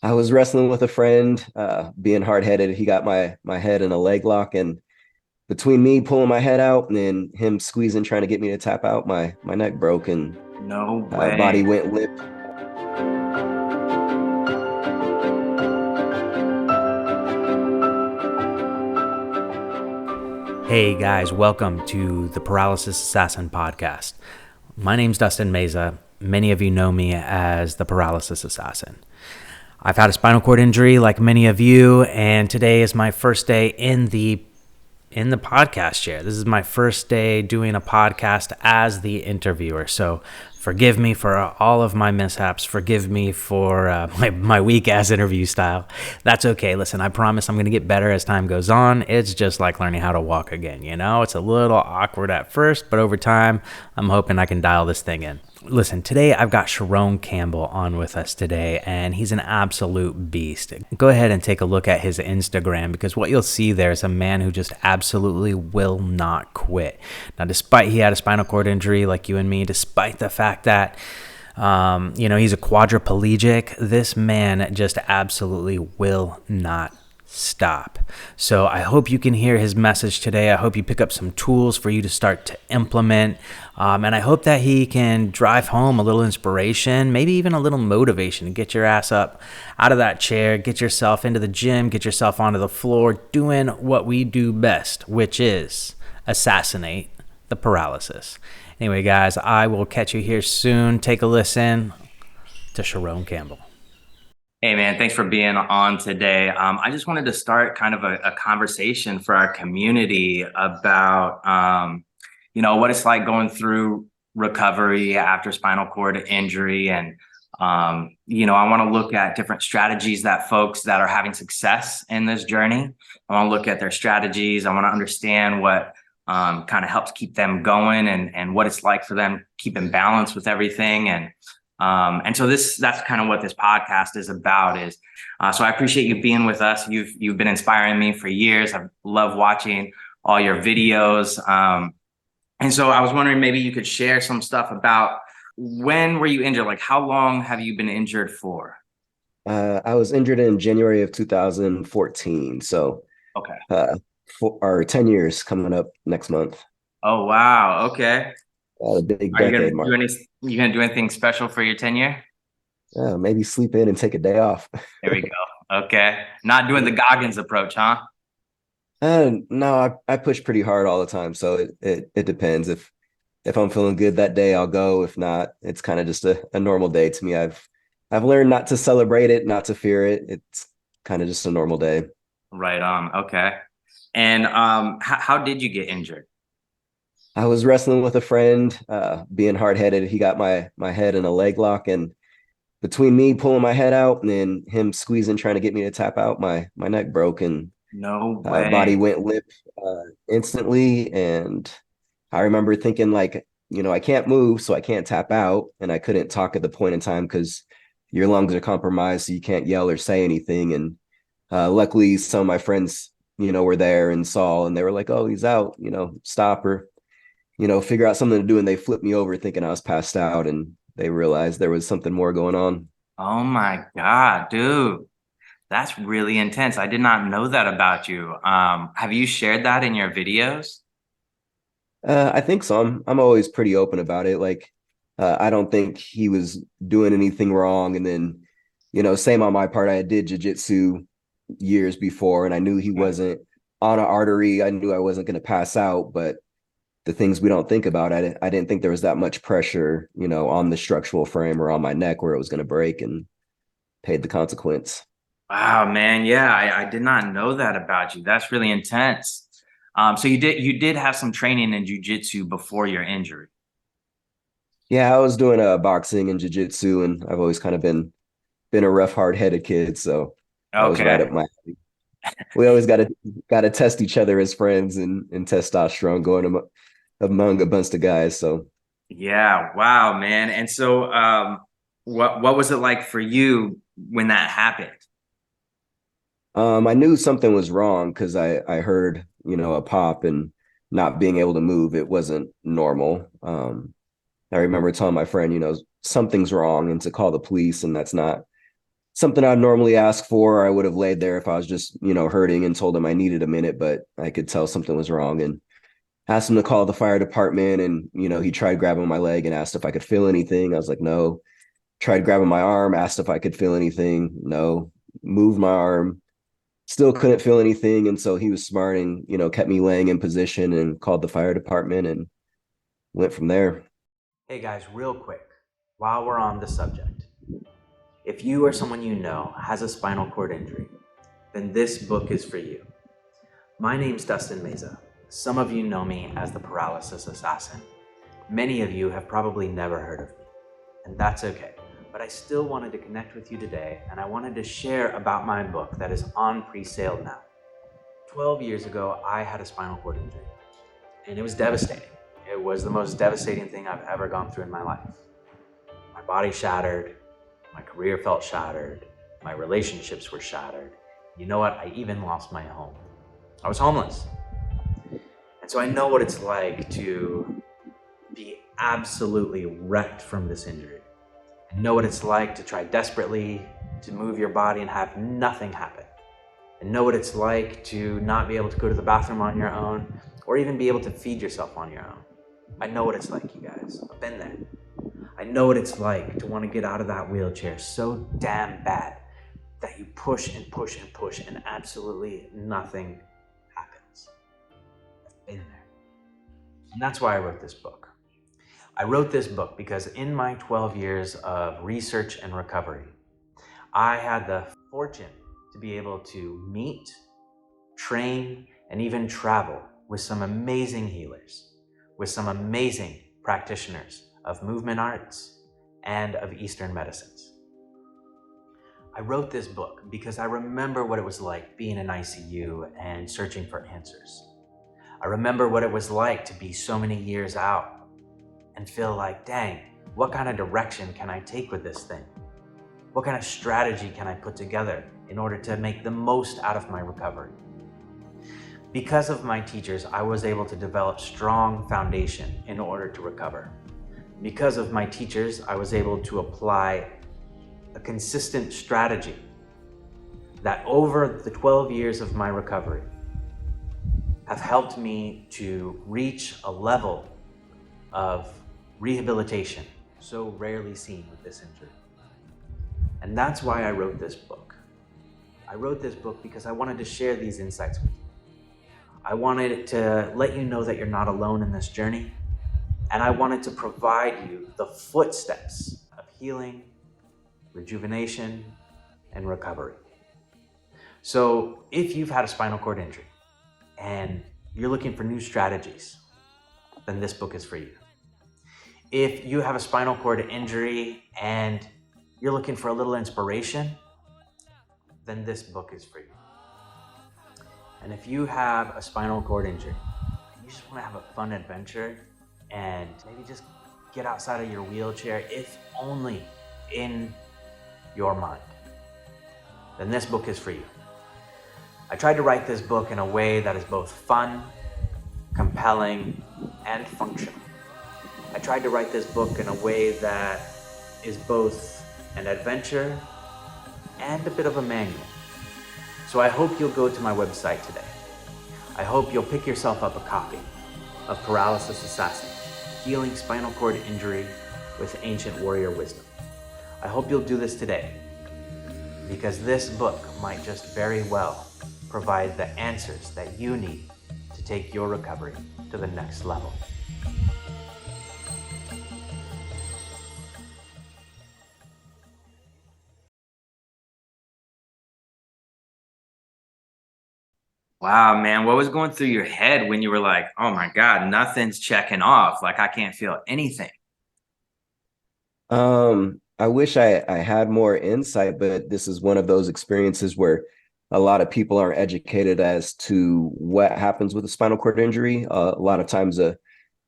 I was wrestling with a friend, being hard headed. He got my head in a leg lock, and between me pulling my head out and then him squeezing, trying to get me to tap out, my neck broke and No body way. went limp. Hey guys, welcome to the Paralysis Assassin Podcast. My name's Dustin Meza. Many of you know me as the Paralysis Assassin. I've had a spinal cord injury like many of you, and today is my first day in the podcast chair. This is my first day doing a podcast as the interviewer. So forgive me for all of my mishaps. Forgive me for my weak ass interview style. That's okay. Listen, I promise I'm going to get better as time goes on. It's just like learning how to walk again. You know, it's a little awkward at first, but over time, I'm hoping I can dial this thing in. Listen, today I've got Sherown Campbell on with us today, and he's an absolute beast. Go ahead and take a look at his Instagram, because what you'll see there is a man who just absolutely will not quit. Now, despite he had a spinal cord injury like you and me, despite the fact that he's a quadriplegic, this man just absolutely will not stop. So I hope you can hear his message today. I hope you pick up some tools for you to start to implement. And I hope that he can drive home a little inspiration, maybe even a little motivation to get your ass up out of that chair, get yourself into the gym, get yourself onto the floor, doing what we do best, which is assassinate the paralysis. Anyway, guys, I will catch you here soon. Take a listen to Sherown Campbell. Hey, man, thanks for being on today. I just wanted to start kind of a conversation for our community about, what it's like going through recovery after spinal cord injury. And, I want to look at different strategies that folks that are having success in this journey. I want to look at their strategies. I want to understand what kind of helps keep them going and what it's like for them keeping balance with everything. And so that's kind of what this podcast is about so I appreciate you being with us. You've been inspiring me for years. I love watching all your videos. And so I was wondering, maybe you could share some stuff about when were you injured? Like, how long have you been injured for? I was injured in January of 2014, so Okay. for 10 years coming up next month. Oh, wow. Okay. A big Are you decade gonna mark. you gonna do anything special for your tenure? Maybe sleep in and take a day off. There we go. Okay. Not doing the Goggins approach, huh? No, I push pretty hard all the time, so it depends. If I'm feeling good that day, I'll go. If not, it's kind of just a normal day to me. I've learned not to celebrate it, not to fear it. It's kind of just a normal day. Right on. Okay. And how did you get injured? I was wrestling with a friend, being hard headed. He got my head in a leg lock, and between me pulling my head out and then him squeezing, trying to get me to tap out, my neck broke and No body way. went limp instantly. And I remember thinking, like, I can't move, so I can't tap out, and I couldn't talk at the point in time because your lungs are compromised, so you can't yell or say anything. And luckily, some of my friends, were there and saw, and they were like, "Oh, he's out. Stop or figure out something to do." And they flipped me over thinking I was passed out, and they realized there was something more going on. Oh my God, dude. That's really intense. I did not know that about you. Have you shared that in your videos? I think so. I'm always pretty open about it. Like, I don't think he was doing anything wrong. And then, same on my part. I did jujitsu years before, and I knew he wasn't on an artery. I knew I wasn't going to pass out, but the things we don't think about, I didn't think there was that much pressure, on the structural frame or on my neck where it was going to break, and paid the consequence. Wow, man. Yeah, I did not know that about you. That's really intense. So you did have some training in jujitsu before your injury. Yeah, I was doing boxing and jujitsu, and I've always kind of been a rough, hard-headed kid, so that was right Okay. up my alley. We always got to test each other as friends, and testosterone going among a bunch of guys. So Yeah. Wow, man. And so what was it like for you when that happened? I knew something was wrong because I heard, a pop and not being able to move. It wasn't normal. I remember telling my friend, something's wrong, and to call the police, and that's not something I'd normally ask for. I would have laid there if I was just, hurting and told him I needed a minute, but I could tell something was wrong and asked him to call the fire department. And, he tried grabbing my leg and asked if I could feel anything. I was like, no. Tried grabbing my arm, asked if I could feel anything. No. Moved my arm, still couldn't feel anything. And so he was smart and, kept me laying in position and called the fire department and went from there. Hey guys, real quick, while we're on the subject, if you or someone you know has a spinal cord injury, then this book is for you. My name's Dustin Meza. Some of you know me as the Paralysis Assassin. Many of you have probably never heard of me, and that's okay. But I still wanted to connect with you today, and I wanted to share about my book that is on pre-sale now. 12 years ago, I had a spinal cord injury, and it was devastating. It was the most devastating thing I've ever gone through in my life. My body shattered, my career felt shattered, my relationships were shattered. You know what? I even lost my home. I was homeless. And so I know what it's like to be absolutely wrecked from this injury. I know what it's like to try desperately to move your body and have nothing happen. I know what it's like to not be able to go to the bathroom on your own or even be able to feed yourself on your own. I know what it's like, you guys. I've been there. I know what it's like to want to get out of that wheelchair so damn bad that you push and push and push and absolutely nothing happens. I've been there. And that's why I wrote this book. I wrote this book because in my 12 years of research and recovery, I had the fortune to be able to meet, train, and even travel with some amazing healers, with some amazing practitioners of movement arts and of Eastern medicines. I wrote this book because I remember what it was like being in ICU and searching for answers. I remember what it was like to be so many years out and feel like, dang, what kind of direction can I take with this thing? What kind of strategy can I put together in order to make the most out of my recovery? Because of my teachers, I was able to develop strong foundation in order to recover. Because of my teachers, I was able to apply a consistent strategy that over the 12 years of my recovery have helped me to reach a level of rehabilitation so rarely seen with this injury. And that's why I wrote this book. I wrote this book because I wanted to share these insights with you. I wanted to let you know that you're not alone in this journey. And I wanted to provide you the footsteps of healing, rejuvenation, and recovery. So if you've had a spinal cord injury and you're looking for new strategies, then this book is for you. If you have a spinal cord injury and you're looking for a little inspiration, then this book is for you. And if you have a spinal cord injury and you just want to have a fun adventure and maybe just get outside of your wheelchair, if only in your mind, then this book is for you. I tried to write this book in a way that is both fun, compelling, and functional. I tried to write this book in a way that is both an adventure and a bit of a manual. So I hope you'll go to my website today. I hope you'll pick yourself up a copy of Paralysis Assassin, Healing Spinal Cord Injury with Ancient Warrior Wisdom. I hope you'll do this today, because this book might just very well provide the answers that you need to take your recovery to the next level. Wow, man, what was going through your head when you were like, oh my God, nothing's checking off. Like I can't feel anything. I wish I had more insight, but this is one of those experiences where a lot of people aren't educated as to what happens with a spinal cord injury. A lot of times,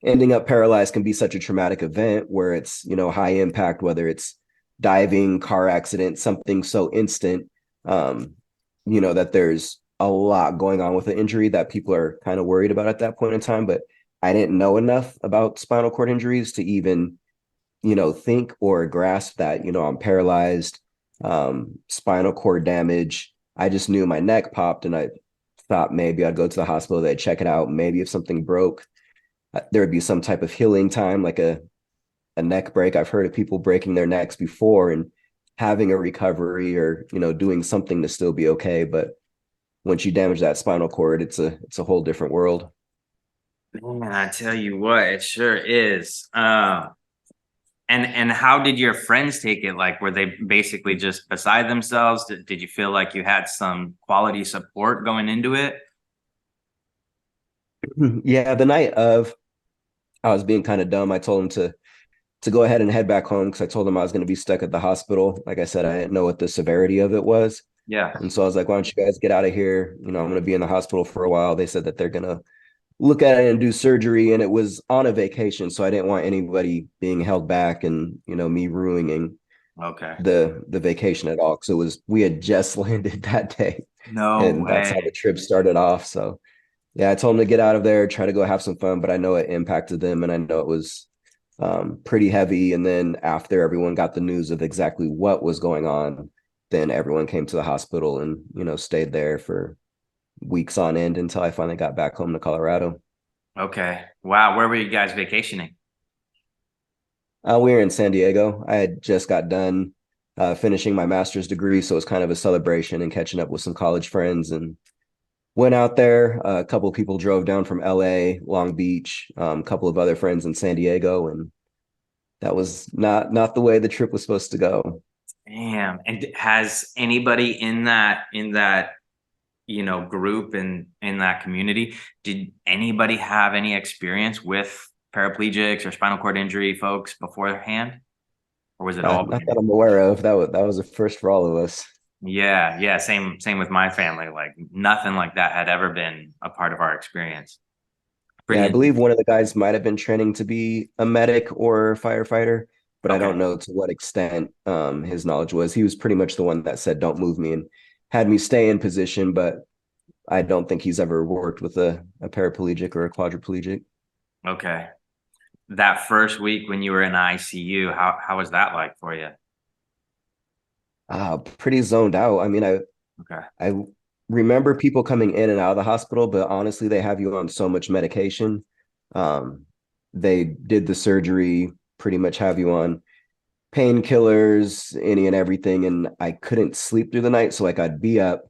ending up paralyzed can be such a traumatic event where it's, high impact, whether it's diving, car accident, something so instant, that there's a lot going on with the injury that people are kind of worried about at that point in time. But I didn't know enough about spinal cord injuries to even think or grasp that, I'm paralyzed. spinal cord damage. I just knew my neck popped, and I thought maybe I'd go to the hospital, they'd check it out. Maybe if something broke, there would be some type of healing time, like a neck break. I've heard of people breaking their necks before and having a recovery, or, doing something to still be okay. But once you damage that spinal cord, it's a whole different world. Man, I tell you what, it sure is. And how did your friends take it? Like, were they basically just beside themselves? Did you feel like you had some quality support going into it? Yeah, the night of, I was being kind of dumb. I told him to go ahead and head back home, because I told him I was going to be stuck at the hospital. Like I said, I didn't know what the severity of it was. Yeah. And so I was like, why don't you guys get out of here? I'm going to be in the hospital for a while. They said that they're going to look at it and do surgery. And it was on a vacation, so I didn't want anybody being held back and, me ruining Okay. the vacation at all. Because we had just landed that day. No And that's how the way. trip started off. So yeah, I told them to get out of there, try to go have some fun, but I know it impacted them, and I know it was pretty heavy. And then after everyone got the news of exactly what was going on, then everyone came to the hospital and, stayed there for weeks on end until I finally got back home to Colorado. Okay. Wow. Where were you guys vacationing? We were in San Diego. I had just got done finishing my master's degree, so it was kind of a celebration and catching up with some college friends, and went out there. A couple of people drove down from LA, Long Beach, a couple of other friends in San Diego, and that was not the way the trip was supposed to go. Damn. And has anybody in that group and in that community, did anybody have any experience with paraplegics or spinal cord injury folks beforehand? Or was it all Not brand that new? I'm aware of. That was a first for all of us. Yeah, yeah, same with my family. Like nothing like that had ever been a part of our experience. Yeah, Pretty I believe interesting. one of the guys might have been training to be a medic or firefighter, but I don't Okay. know to what extent his knowledge was. He was pretty much the one that said, "Don't move me," and had me stay in position, but I don't think he's ever worked with a paraplegic or a quadriplegic. Okay. That first week when you were in ICU, how was that like for you? Pretty zoned out. I mean, Okay. I remember people coming in and out of the hospital, but honestly, they have you on so much medication. Um, they did the surgery, pretty much have you on painkillers, any and everything, and I couldn't sleep through the night. So like I'd be up,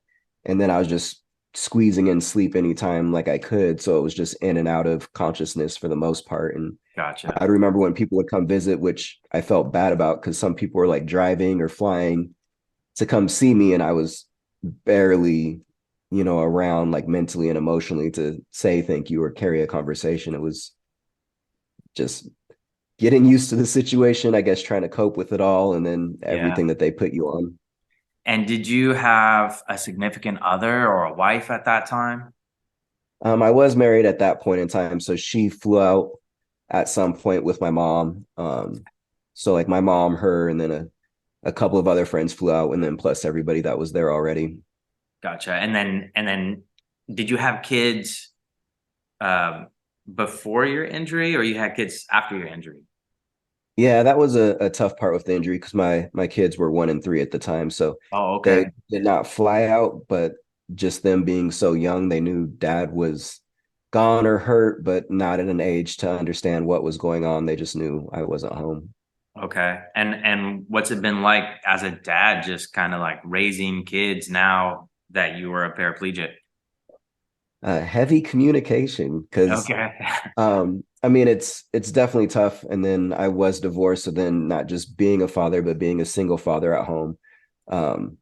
and then I was just squeezing in sleep anytime like I could. So it was just in and out of consciousness for the most part. And I Gotcha. remember when people would come visit, which I felt bad about, because some people were like driving or flying to come see me, and I was barely, around like mentally and emotionally to say thank you or carry a conversation. It was just getting used to the situation, I guess, trying to cope with it all, and then Yeah. everything that they put you on. And did you have a significant other or a wife at that time? I was married at that point in time, so she flew out at some point with my mom. So like my mom, her, and then a couple of other friends flew out, and then plus everybody that was there already. Gotcha. And then did you have kids um before your injury or you had kids after your injury? Yeah, that was a tough part with the injury, because my kids were 1 and 3 at the time, so Oh, they okay. did not fly out, but just them being so young, they knew dad was gone or hurt, but not at an age to understand what was going on. They just knew I wasn't home. Okay. And what's it been like as a dad, just kind of like raising kids now that you were a paraplegic? Heavy communication, because Okay. I mean it's definitely tough. And then I was divorced, so then not just being a father, but being a single father at home. Um,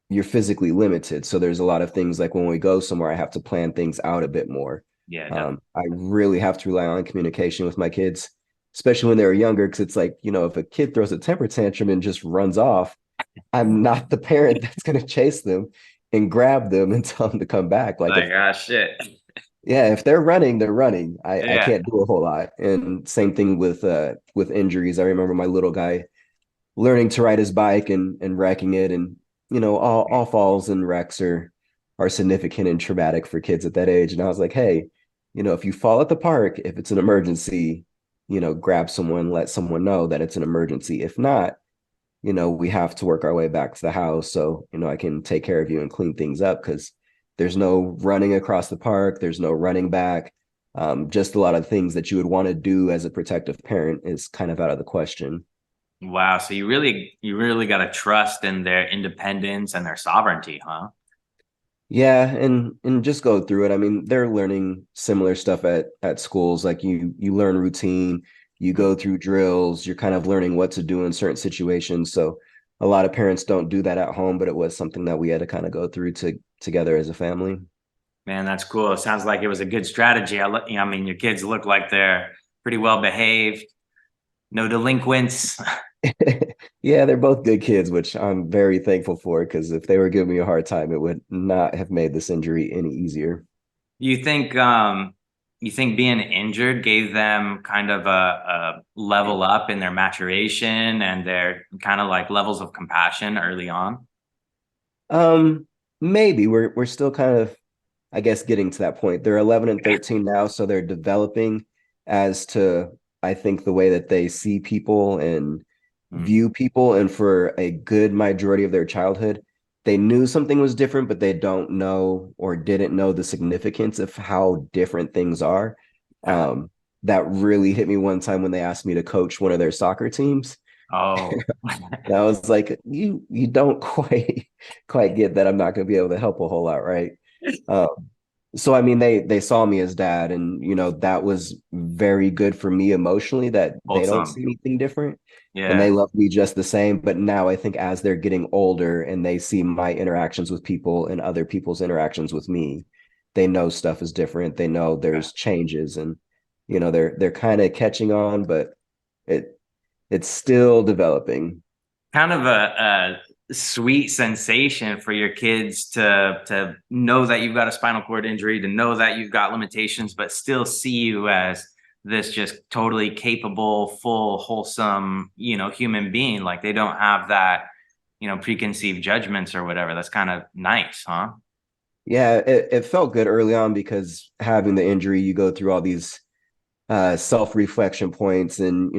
you're physically limited. So there's a lot of things like when we go somewhere, I have to plan things out a bit more. Yeah, definitely. I really have to rely on communication with my kids, especially when they were younger, because it's like, if a kid throws a temper tantrum and just runs off, I'm not the parent that's going to chase them and grab them and tell them to come back. Like Like, if ah, shit. yeah, if they're running, they're running. I Yeah. can't do a whole lot. And same thing with injuries. I remember my little guy learning to ride his bike and wrecking it, and all falls and wrecks are significant and traumatic for kids at that age. And I was like, hey, if you fall at the park, if it's an emergency, grab someone, let someone know that it's an emergency. If not, we have to work our way back to the house. So, I can take care of you and clean things up because there's no running across the park. There's no running back. Just a lot of things that you would want to do as a protective parent is kind of out of the question. Wow. So you really got to trust in their independence and their sovereignty, huh? Yeah, and just go through it. I mean, they're learning similar stuff at schools. Like you learn routine, you go through drills, you're kind of learning what to do in certain situations. So a lot of parents don't do that at home, but it was something that we had to kind of go through together as a family. Man, that's cool. It sounds like it was a good strategy. I mean, your kids look like they're pretty well behaved, no delinquents. Yeah, they're both good kids, which I'm very thankful for because if they were giving me a hard time, it would not have made this injury any easier. You think you think being injured gave them kind of a level up in their maturation and their kind of like levels of compassion early on? Um, Maybe we're still kind of, I guess, getting to that point. They're 11 and 13 now, so they're developing as to, I think, the way that they see people and Mm. view people. And for a good majority of their childhood, they knew something was different, but they don't know or didn't know the significance of how different things are. Yeah. That really hit me one time when they asked me to coach one of their soccer teams. Oh, And I was like, you don't quite get that I'm not going to be able to help a whole lot, right? Um, so I mean, they saw me as dad, and that was very good for me emotionally that they don't wholesome. see anything different, and Yeah. they love me just the same. But now I think as they're getting older and they see my interactions with people and other people's interactions with me, they know stuff is different. They know there's changes, and they're kind of catching on, but it it's still developing. Kind of a sweet sensation for your kids to know that you've got a spinal cord injury, to know that you've got limitations, but still see you as this just totally capable, full, wholesome, human being. Like they don't have that, preconceived judgments or whatever. That's kind of nice, huh? Yeah, it felt good early on because having the injury, you go through all these self-reflection points and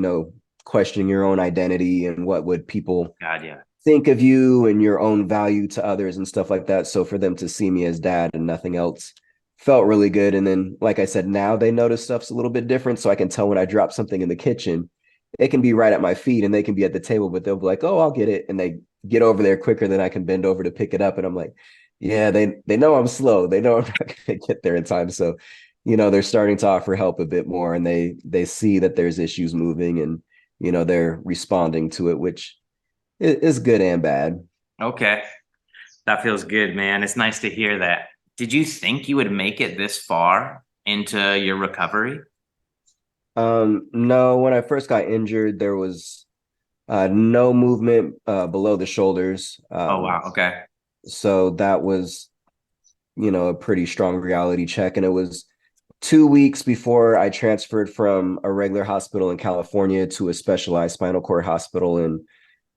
questioning your own identity and what would people God, yeah. think of you and your own value to others and stuff like that. So for them to see me as dad and nothing else felt really good. And then, like I said, now they notice stuff's a little bit different. So I can tell when I drop something in the kitchen, it can be right at my feet and they can be at the table, but they'll be like, oh, I'll get it. And they get over there quicker than I can bend over to pick it up. And I'm like, yeah, they know I'm slow. They know I'm not going to get there in time. So, they're starting to offer help a bit more and they see that there's issues moving and, they're responding to it, which is good and bad. Okay. That feels good, man. It's nice to hear that. Did you think you would make it this far into your recovery? No, when I first got injured, there was no movement below the shoulders. Oh, wow. Okay. So that was, a pretty strong reality check. And it was 2 weeks before I transferred from a regular hospital in California to a specialized spinal cord hospital in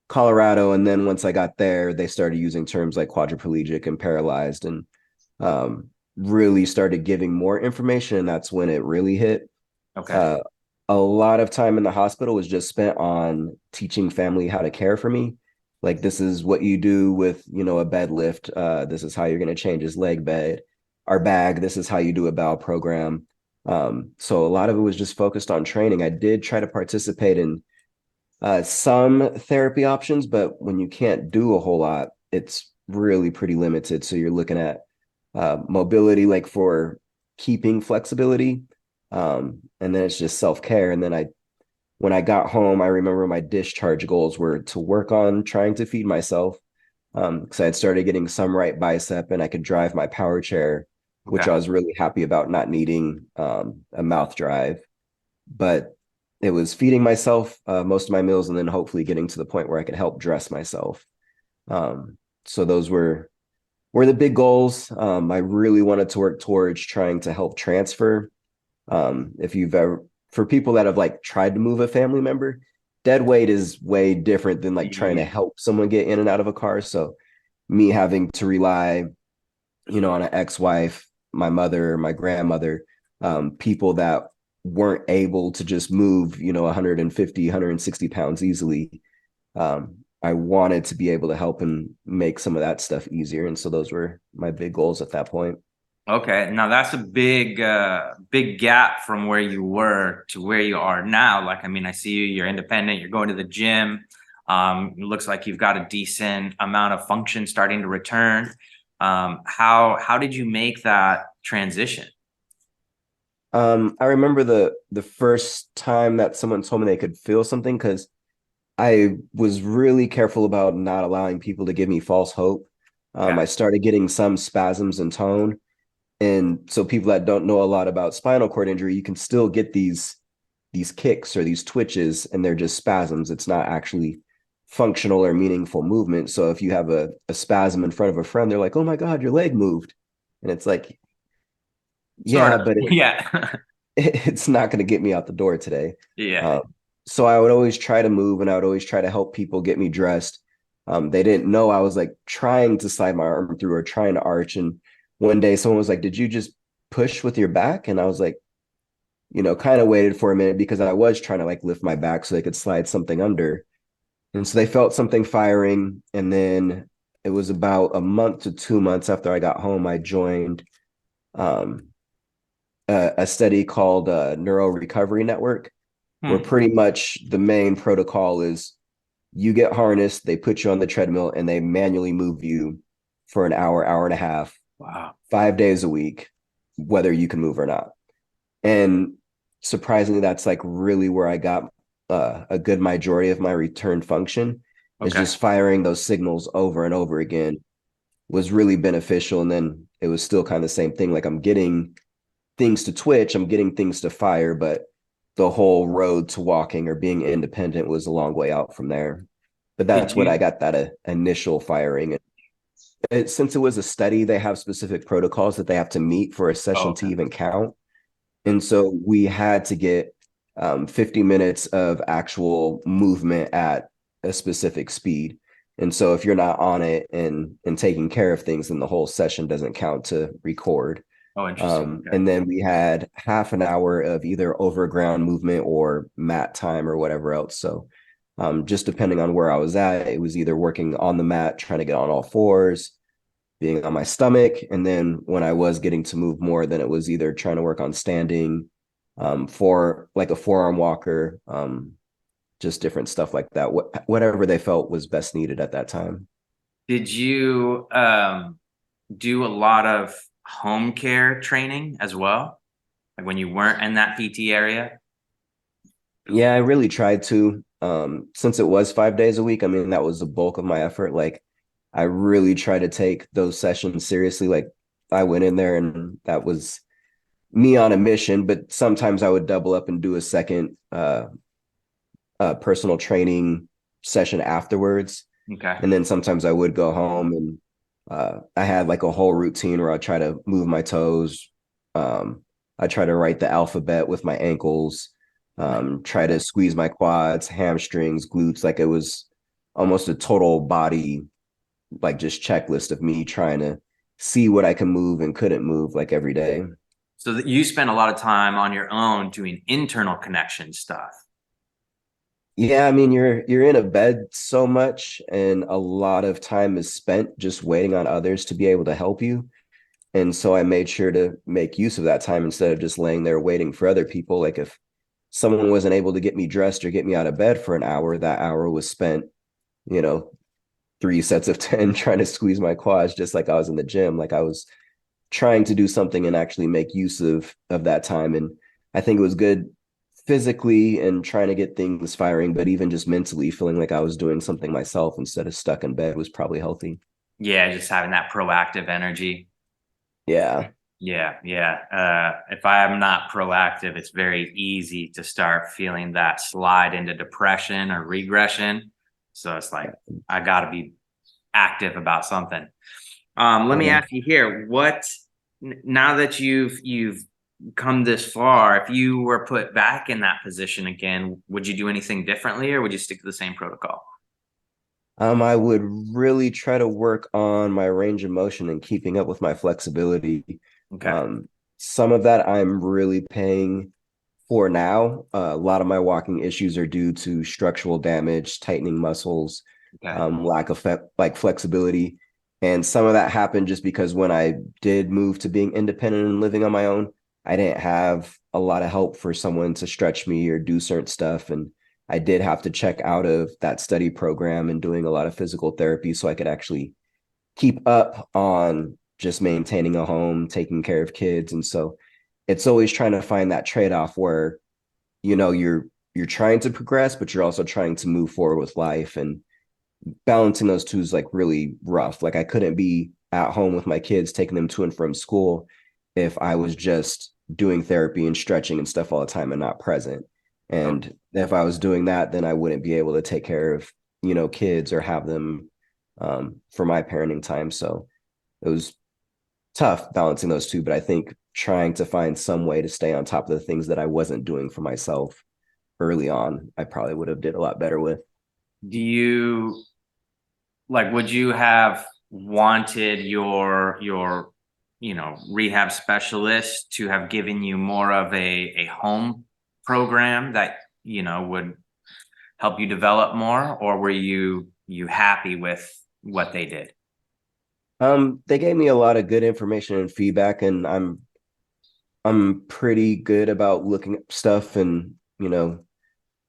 Colorado. And then once I got there, they started using terms like quadriplegic and paralyzed and really started giving more information. And that's when it really hit. Okay. Uh, a lot of time in the hospital was just spent on teaching family how to care for me. Like this is what you do with, a bed lift. This is how you're going to change his leg bed, our bag. This is how you do a bowel program. So a lot of it was just focused on training. I did try to participate in some therapy options, but when you can't do a whole lot, it's really pretty limited. So you're looking at mobility, like for keeping flexibility. And then it's just self-care. And then when I got home, I remember my discharge goals were to work on trying to feed myself. Because I had started getting some right bicep and I could drive my power chair, which Okay. I was really happy about not needing a mouth drive. But it was feeding myself most of my meals and then hopefully getting to the point where I could help dress myself. So those were the big goals. I really wanted to work towards trying to help transfer. If you've ever, for people that have like tried to move a family member, dead weight is way different than like trying to Yeah. help someone get in and out of a car. So me having to rely, on an ex-wife, my mother, my grandmother, people that weren't able to just move, 150, 160 pounds easily. I wanted to be able to help and make some of that stuff easier. And so those were my big goals at that point. Okay, now that's a big gap from where you were to where you are now. Like, I mean, I see you're independent, you're going to the gym. It looks like you've got a decent amount of function starting to return. How did you make that transition? I remember the first time that someone told me they could feel something, because I was really careful about not allowing people to give me false hope. Okay. I started getting some spasms in tone. And so people that don't know a lot about spinal cord injury, you can still get these kicks or these twitches, and they're just spasms. It's not actually functional or meaningful movement. So if you have a spasm in front of a friend, they're like, "Oh my God, your leg moved." And it's like, Sort yeah, of. but Yeah. it's not going to get me out the door today. Yeah. So I would always try to move, and I would always try to help people get me dressed. They didn't know I was like trying to slide my arm through or trying to arch. And one day someone was like, "Did you just push with your back?" And I was like, kind of waited for a minute, because I was trying to like lift my back so they could slide something under. And so they felt something firing. And then it was about a month to 2 months after I got home, I joined um, a study called Neuro Recovery Network, where Hmm. pretty much the main protocol is you get harnessed, they put you on the treadmill, and they manually move you for an hour, hour and a half, Wow. 5 days a week, whether you can move or not. And surprisingly, that's like really where I got a good majority of my return function, is Okay. just firing those signals over and over again was really beneficial. And then it was still kind of the same thing. Like, I'm getting things to twitch, I'm getting things to fire, but the whole road to walking or being independent was a long way out from there. But Did that's when I you? got that initial firing. Since it was a study, they have specific protocols that they have to meet for a Oh, session to okay. even count. And so we had to get 50 minutes of actual movement at a specific speed. And so if you're not on it and taking care of things, then the whole session doesn't count to record. Oh, interesting. Okay. And then we had half an hour of either overground movement or mat time or whatever else. So just depending on where I was at, it was either working on the mat, trying to get on all fours, being on my stomach. And then when I was getting to move more, then it was either trying to work on standing, for like a forearm walker, just different stuff like that. Whatever they felt was best needed at that time. Did you do a lot of home care training as well? Like when you weren't in that PT area? Yeah, I really tried to. Since it was 5 days a week, I mean, that was the bulk of my effort. Like, I really try to take those sessions seriously. Like, I went in there and that was me on a mission, but sometimes I would double up and do a second personal training session afterwards. Okay. And then sometimes I would go home and I had like a whole routine where I try to move my toes. I try to write the alphabet with my ankles, try to squeeze my quads, hamstrings, glutes. Like, it was almost a total body, like, just checklist of me trying to see what I can move and couldn't move, like, every day. So that you spend a lot of time on your own doing internal connection stuff. Yeah, I mean, you're in a bed so much, and a lot of time is spent just waiting on others to be able to help you. And so I made sure to make use of that time instead of just laying there waiting for other people. Like, if someone wasn't able to get me dressed or get me out of bed for an hour, that hour was spent, you know, 3 sets of 10 trying to squeeze my quads, just like I was in the gym. Like, I was trying to do something and actually make use of that time. And I think it was good physically and trying to get things firing, but even just mentally feeling like I was doing something myself instead of stuck in bed was probably healthy. Yeah, just having that proactive energy. Yeah. Yeah, yeah. If I am not proactive, it's very easy to start feeling that slide into depression or regression. So it's like, I got to be active about something. Let me ask you here, now that you've come this far, if you were put back in that position again, would you do anything differently or would you stick to the same protocol? I would really try to work on my range of motion and keeping up with my flexibility. Okay. Some of that I'm really paying for now. A lot of my walking issues are due to structural damage, tightening muscles. Okay. lack of like flexibility. And some of that happened just because when I did move to being independent and living on my own, I didn't have a lot of help for someone to stretch me or do certain stuff. And I did have to check out of that study program and doing a lot of physical therapy so I could actually keep up on just maintaining a home, taking care of kids. And so it's always trying to find that trade-off where, you're trying to progress, but you're also trying to move forward with life. And balancing those two is like really rough. Like I couldn't be at home with my kids, taking them to and from school if I was just doing therapy and stretching and stuff all the time and not present. And if I was doing that, then I wouldn't be able to take care of, kids or have them for my parenting time. So it was tough balancing those two, but I think trying to find some way to stay on top of the things that I wasn't doing for myself early on, I probably would have did a lot better with. Do you would you have wanted your rehab specialist to have given you more of a home program that, would help you develop more, or were you happy with what they did? They gave me a lot of good information and feedback, and I'm pretty good about looking up stuff and,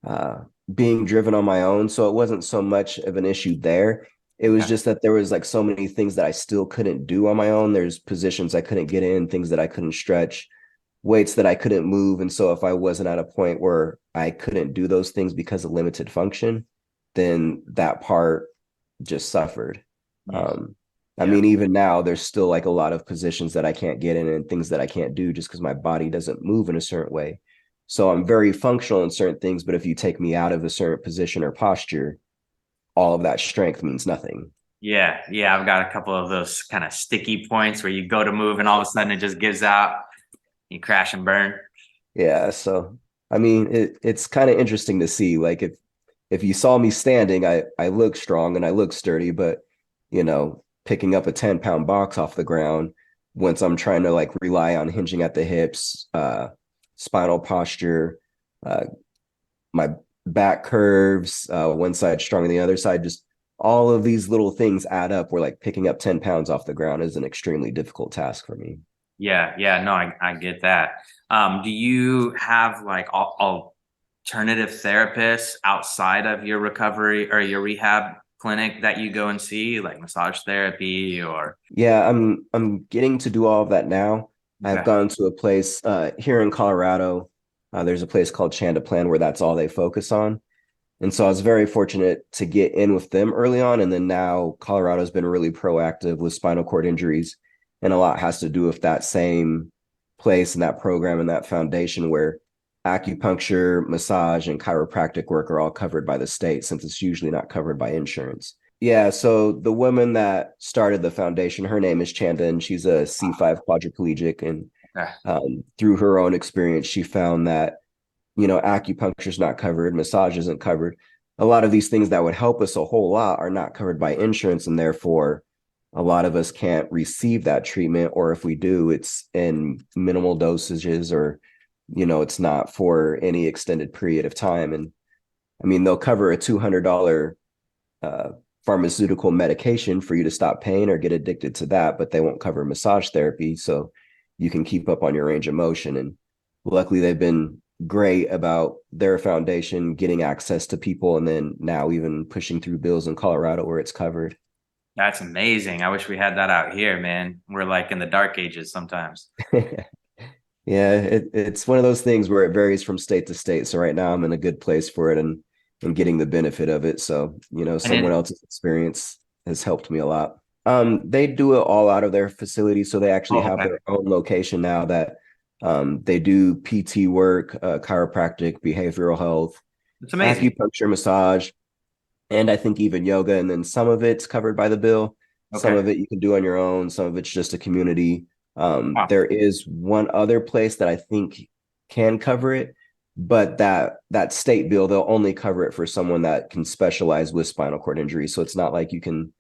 uh, being driven on my own. So it wasn't so much of an issue there. It was just that there was like so many things that I still couldn't do on my own. There's positions I couldn't get in, things that I couldn't stretch, weights that I couldn't move. And so if I wasn't at a point where I couldn't do those things because of limited function, then that part just suffered. I mean, even now, there's still like a lot of positions that I can't get in and things that I can't do just because my body doesn't move in a certain way. So I'm very functional in certain things, but if you take me out of a certain position or posture, all of that strength means nothing. Yeah. I've got a couple of those kind of sticky points where you go to move and all of a sudden it just gives out. You crash and burn. Yeah. So, I mean, it's kind of interesting to see, like if you saw me standing, I look strong and I look sturdy, but picking up a 10-pound box off the ground, once I'm trying to like rely on hinging at the hips, spinal posture, my back curves, one side stronger than the other side, just all of these little things add up where like picking up 10 pounds off the ground is an extremely difficult task for me. Yeah. No, I get that. Do you have like alternative therapists outside of your recovery or your rehab clinic that you go and see, like massage therapy or? Yeah, I'm getting to do all of that now. Okay. I've gone to a place here in Colorado. There's a place called Plan where that's all they focus on. And so I was very fortunate to get in with them early on. And then now Colorado's been really proactive with spinal cord injuries. And a lot has to do with that same place and that program and that foundation where acupuncture, massage, and chiropractic work are all covered by the state since it's usually not covered by insurance. Yeah, so the woman that started the foundation, her name is Chanda, and she's a C5 quadriplegic. And through her own experience, she found that, acupuncture is not covered, massage isn't covered. A lot of these things that would help us a whole lot are not covered by insurance, and therefore a lot of us can't receive that treatment, or if we do, it's in minimal dosages, or it's not for any extended period of time. And I mean, they'll cover a $200 pharmaceutical medication for you to stop pain or get addicted to that, but they won't cover massage therapy so you can keep up on your range of motion. And luckily they've been great about their foundation getting access to people, and then now even pushing through bills in Colorado where it's covered. That's amazing. I wish we had that out here, man. We're like in the dark ages sometimes. Yeah, it's one of those things where it varies from state to state. So right now I'm in a good place for it and getting the benefit of it. So, someone else's experience has helped me a lot. They do it all out of their facility. So they actually have their own location now that they do PT work, chiropractic, behavioral health, it's amazing, acupuncture, massage, and I think even yoga. And then some of it's covered by the bill. Some of it you can do on your own. Some of it's just a community. There is one other place that I think can cover it, but that state bill, they'll only cover it for someone that can specialize with spinal cord injury. So it's not like you can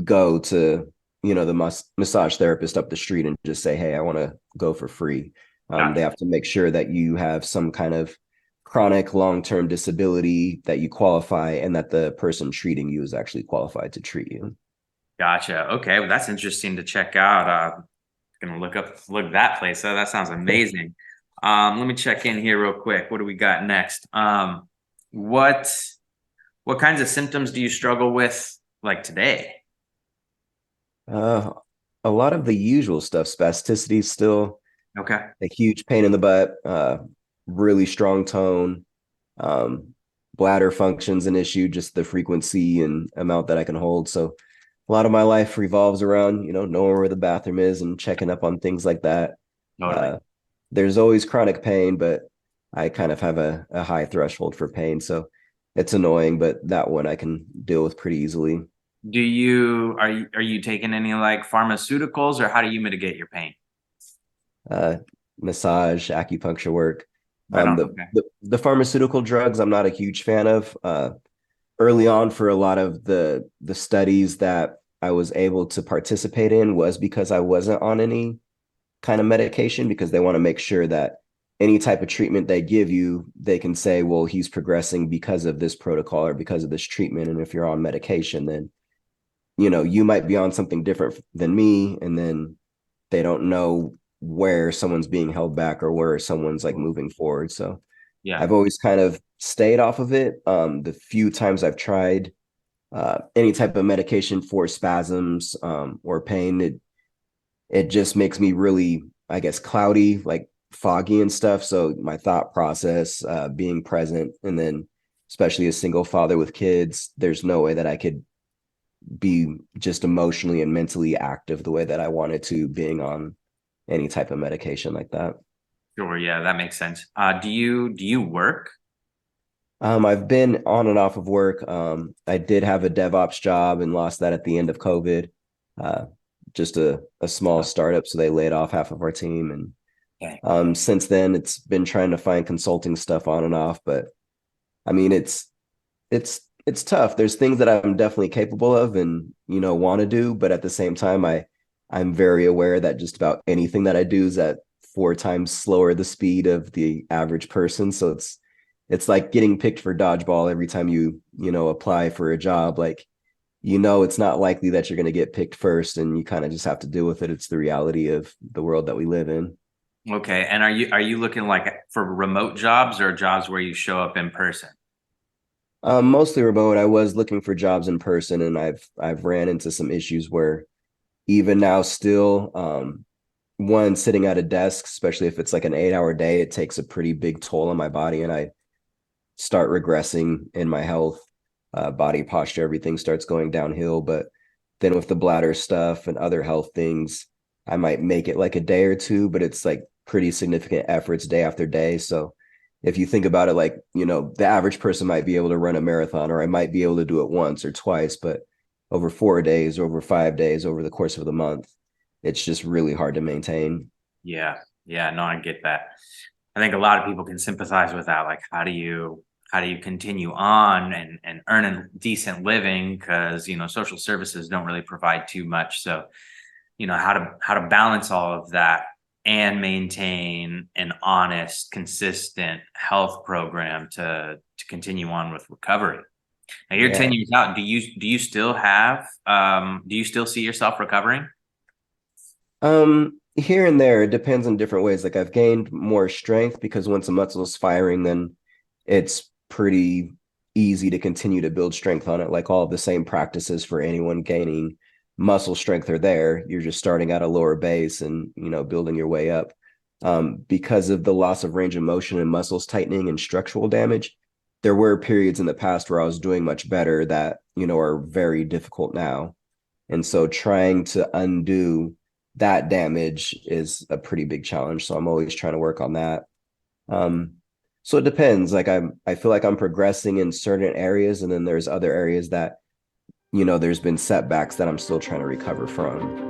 go to, the massage therapist up the street and just say, hey, I want to go for free. They have to make sure that you have some kind of chronic long-term disability that you qualify and that the person treating you is actually qualified to treat you. Gotcha. Okay, well, that's interesting to check out. Gonna look that place. So that sounds amazing. Let me check in here real quick. What do we got next? What kinds of symptoms do you struggle with like today? Uh, a lot of the usual stuff, spasticity still, Okay. a huge pain in the butt, really strong tone, um, bladder function's an issue, just the frequency and amount that I can hold. So a lot of my life revolves around, knowing where the bathroom is and checking up on things like that. Totally. There's always chronic pain, but I kind of have a high threshold for pain. So it's annoying, but that one I can deal with pretty easily. Are you taking any like pharmaceuticals, or how do you mitigate your pain? uh, Massage, acupuncture work. Right on. The, Okay. the pharmaceutical drugs, I'm not a huge fan of. Early on, for a lot of the studies that I was able to participate in was because I wasn't on any kind of medication, because they want to make sure that any type of treatment they give you, they can say, well, he's progressing because of this protocol or because of this treatment. And if you're on medication, then you might be on something different than me, and then they don't know where someone's being held back or where someone's like moving forward. So Yeah. I've always kind of stayed off of it. The few times I've tried any type of medication for spasms or pain, it just makes me really, I guess, cloudy, like foggy and stuff. So my thought process, being present, and then especially a single father with kids, there's no way that I could be just emotionally and mentally active the way that I wanted to, being on any type of medication like that. Sure. Yeah, that makes sense. Do you work? I've been on and off of work. I did have a DevOps job and lost that at the end of COVID. Uh, just a small startup, so they laid off half of our team. And Okay. since then, it's been trying to find consulting stuff on and off. But I mean, it's tough. There's things that I'm definitely capable of and want to do, but at the same time, I'm very aware that just about anything that I do is at 4 times slower the speed of the average person. So it's like getting picked for dodgeball every time you apply for a job. Like, it's not likely that you're going to get picked first, and you kind of just have to deal with it. It's the reality of the world that we live in. Okay. And are you looking like for remote jobs or jobs where you show up in person? Mostly remote. I was looking for jobs in person, and I've ran into some issues where even now still, one, sitting at a desk, especially if it's like an 8-hour day, it takes a pretty big toll on my body, and I start regressing in my health, body posture, everything starts going downhill. But then with the bladder stuff and other health things, I might make it like a day or two, but it's like pretty significant efforts day after day. So if you think about it, like, the average person might be able to run a marathon, or I might be able to do it once or twice, but over 4 days, over 5 days, over the course of the month, it's just really hard to maintain. Yeah. Yeah. No, I get that. I think a lot of people can sympathize with that. Like, how do you continue on and earn a decent living? Because, social services don't really provide too much. So, how to balance all of that and maintain an honest, consistent health program to continue on with recovery. Now you're 10 Yeah. years out. Do you still see yourself recovering? Here and there, it depends on different ways. Like, I've gained more strength because once a muscle is firing, then it's pretty easy to continue to build strength on it. Like, all of the same practices for anyone gaining muscle strength are there. You're just starting at a lower base and, building your way up. Because of the loss of range of motion and muscles tightening and structural damage, there were periods in the past where I was doing much better that, are very difficult now. And so trying to undo that damage is a pretty big challenge. So I'm always trying to work on that. Um, so it depends. Like, I feel like I'm progressing in certain areas, and then there's other areas that, there's been setbacks that I'm still trying to recover from.